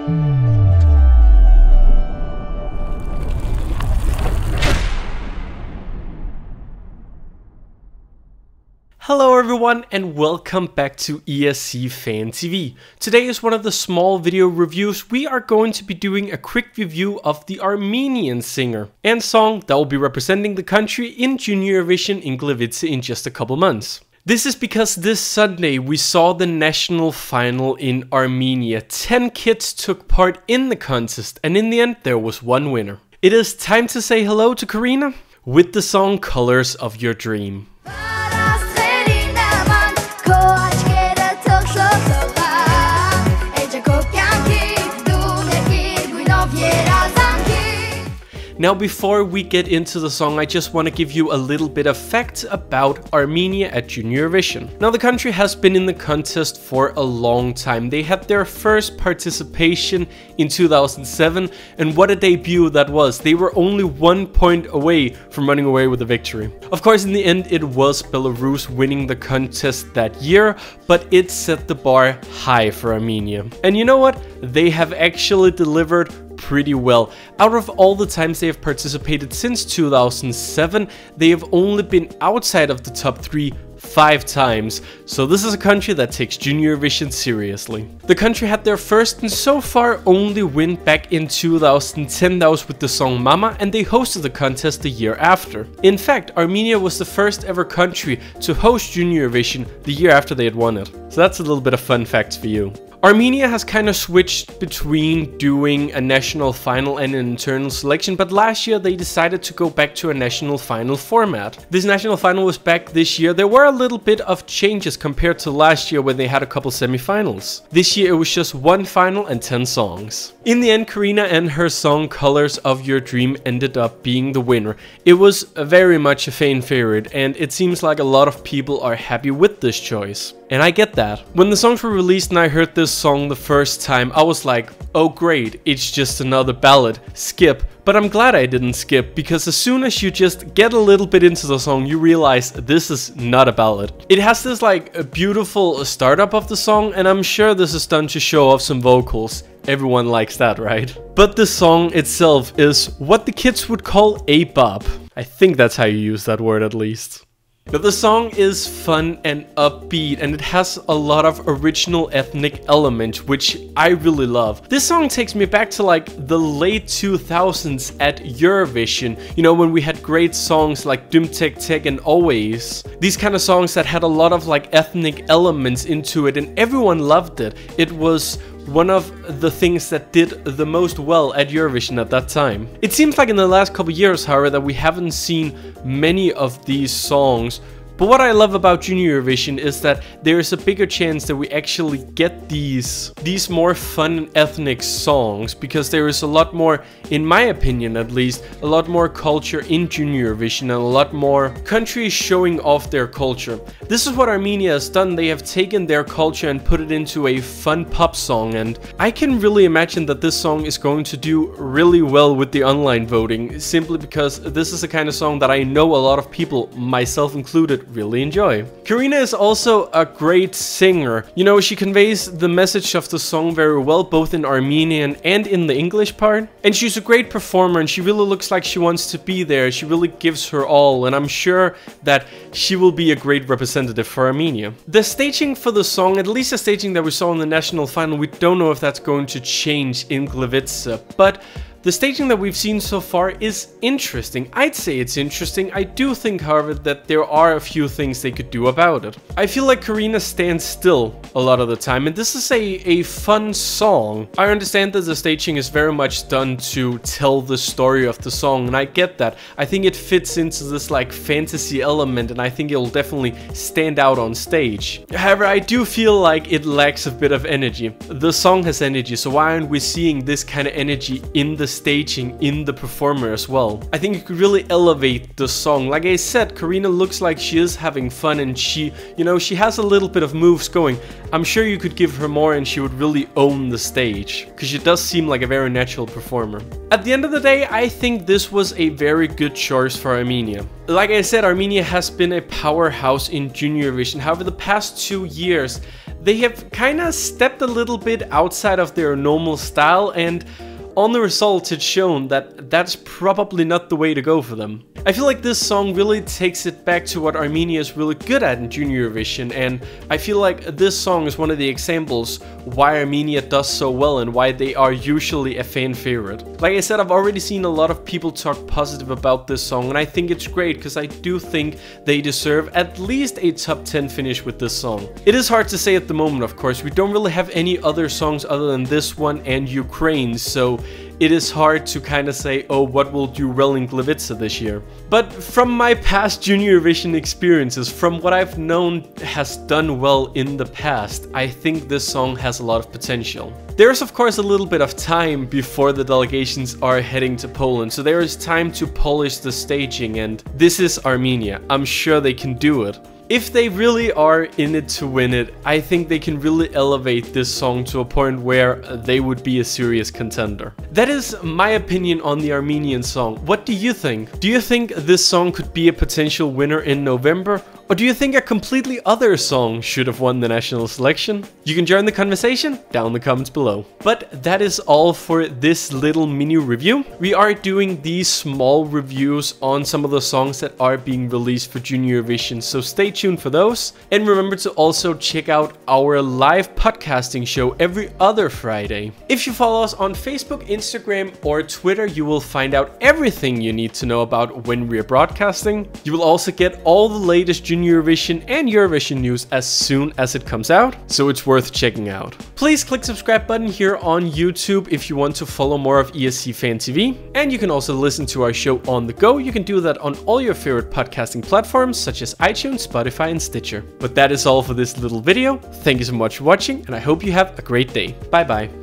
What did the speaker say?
Hello everyone and welcome back to ESC Fan TV. Today is one of the small video reviews. We are going to be doing a quick review of the Armenian singer and song that will be representing the country in Junior Eurovision in Gliwice in just a couple months. This is because this Sunday we saw the national final in Armenia. 10 kids took part in the contest and in the end there was one winner. It is time to say hello to Karina with the song Colors of Your Dream. Now before we get into the song, I just want to give you a little bit of facts about Armenia at Junior Eurovision. Now the country has been in the contest for a long time. They had their first participation in 2007 and what a debut that was. They were only 1 point away from running away with a victory. Of course in the end it was Belarus winning the contest that year, but it set the bar high for Armenia. And you know what? They have actually delivered pretty well. Out of all the times they have participated since 2007, they have only been outside of the top 3 5 times, so this is a country that takes Junior Eurovision seriously. The country had their first and so far only win back in 2010, that was with the song Mama, and they hosted the contest the year after. In fact, Armenia was the first ever country to host Junior Eurovision the year after they had won it. So that's a little bit of fun facts for you. Armenia has kind of switched between doing a national final and an internal selection, but last year they decided to go back to a national final format. This national final was back this year. There were a little bit of changes compared to last year when they had a couple semi-finals. This year it was just one final and 10 songs. In the end, Karina and her song Colors of Your Dream ended up being the winner. It was very much a fan favorite and it seems like a lot of people are happy with this choice. And I get that. When the songs were released and I heard this song the first time, I was like, oh great, it's just another ballad, skip. But I'm glad I didn't skip, because as soon as you just get a little bit into the song, you realize this is not a ballad. It has this like a beautiful startup of the song, and I'm sure this is done to show off some vocals. Everyone likes that, right? But the song itself is what the kids would call a bop. I think that's how you use that word at least. But the song is fun and upbeat and it has a lot of original ethnic elements, which I really love. This song takes me back to like the late 2000s at Eurovision, you know, when we had great songs like Dum Tek Tek and Always. These kind of songs that had a lot of like ethnic elements into it and everyone loved it. It was one of the things that did the most well at Eurovision at that time. It seems like in the last couple years, however, that we haven't seen many of these songs. But what I love about Junior Eurovision is that there is a bigger chance that we actually get these more fun and ethnic songs, because there is a lot more, in my opinion at least, a lot more culture in Junior Eurovision and a lot more countries showing off their culture. This is what Armenia has done. They have taken their culture and put it into a fun pop song, and I can really imagine that this song is going to do really well with the online voting, simply because this is the kind of song that I know a lot of people, myself included, really enjoy. Karina is also a great singer. You know, she conveys the message of the song very well, both in Armenian and in the English part. And she's a great performer and she really looks like she wants to be there. She really gives her all, and I'm sure that she will be a great representative for Armenia. The staging for the song, at least the staging that we saw in the national final, we don't know if that's going to change in Gliwice, but the staging that we've seen so far is interesting. I'd say it's interesting. I do think, however, that there are a few things they could do about it. I feel like Karina stands still a lot of the time, and this is a fun song. I understand that the staging is very much done to tell the story of the song, and I get that. I think it fits into this like fantasy element, and I think it'll definitely stand out on stage. However, I do feel like it lacks a bit of energy. The song has energy, so why aren't we seeing this kind of energy in the staging, in the performer as well? I think it could really elevate the song. Like I said, Karina looks like she is having fun, and she, you know, she has a little bit of moves going. I'm sure you could give her more and she would really own the stage, because she does seem like a very natural performer. At the end of the day, I think this was a very good choice for Armenia. Like I said, Armenia has been a powerhouse in Junior Eurovision. However, the past 2 years, They have kinda stepped a little bit outside of their normal style, and on the results it's shown that that's probably not the way to go for them. I feel like this song really takes it back to what Armenia is really good at in Junior Eurovision, and I feel like this song is one of the examples why Armenia does so well and why they are usually a fan favorite. Like I said, I've already seen a lot of people talk positive about this song, and I think it's great because I do think they deserve at least a top 10 finish with this song. It is hard to say at the moment, of course. We don't really have any other songs other than this one and Ukraine, so it is hard to kind of say, oh, what will do well in Gliwice this year. But from my past Junior Eurovision experiences, from what I've known has done well in the past, I think this song has a lot of potential. There's of course a little bit of time before the delegations are heading to Poland, so there is time to polish the staging, and this is Armenia. I'm sure they can do it. If they really are in it to win it, I think they can really elevate this song to a point where they would be a serious contender. That is my opinion on the Armenian song. What do you think? Do you think this song could be a potential winner in November? Or do you think a completely other song should have won the national selection? You can join the conversation down in the comments below. But that is all for this little mini review. We are doing these small reviews on some of the songs that are being released for Junior Eurovision, so stay tuned for those. And remember to also check out our live podcasting show every other Friday. If you follow us on Facebook, Instagram, or Twitter, you will find out everything you need to know about when we're broadcasting. You will also get all the latest Junior Eurovision and Eurovision news as soon as it comes out, so it's worth checking out. Please click subscribe button here on YouTube if you want to follow more of ESC Fan TV, and you can also listen to our show on the go. You can do that on all your favorite podcasting platforms such as iTunes, Spotify, and Stitcher. But that is all for this little video. Thank you so much for watching, and I hope you have a great day. Bye bye.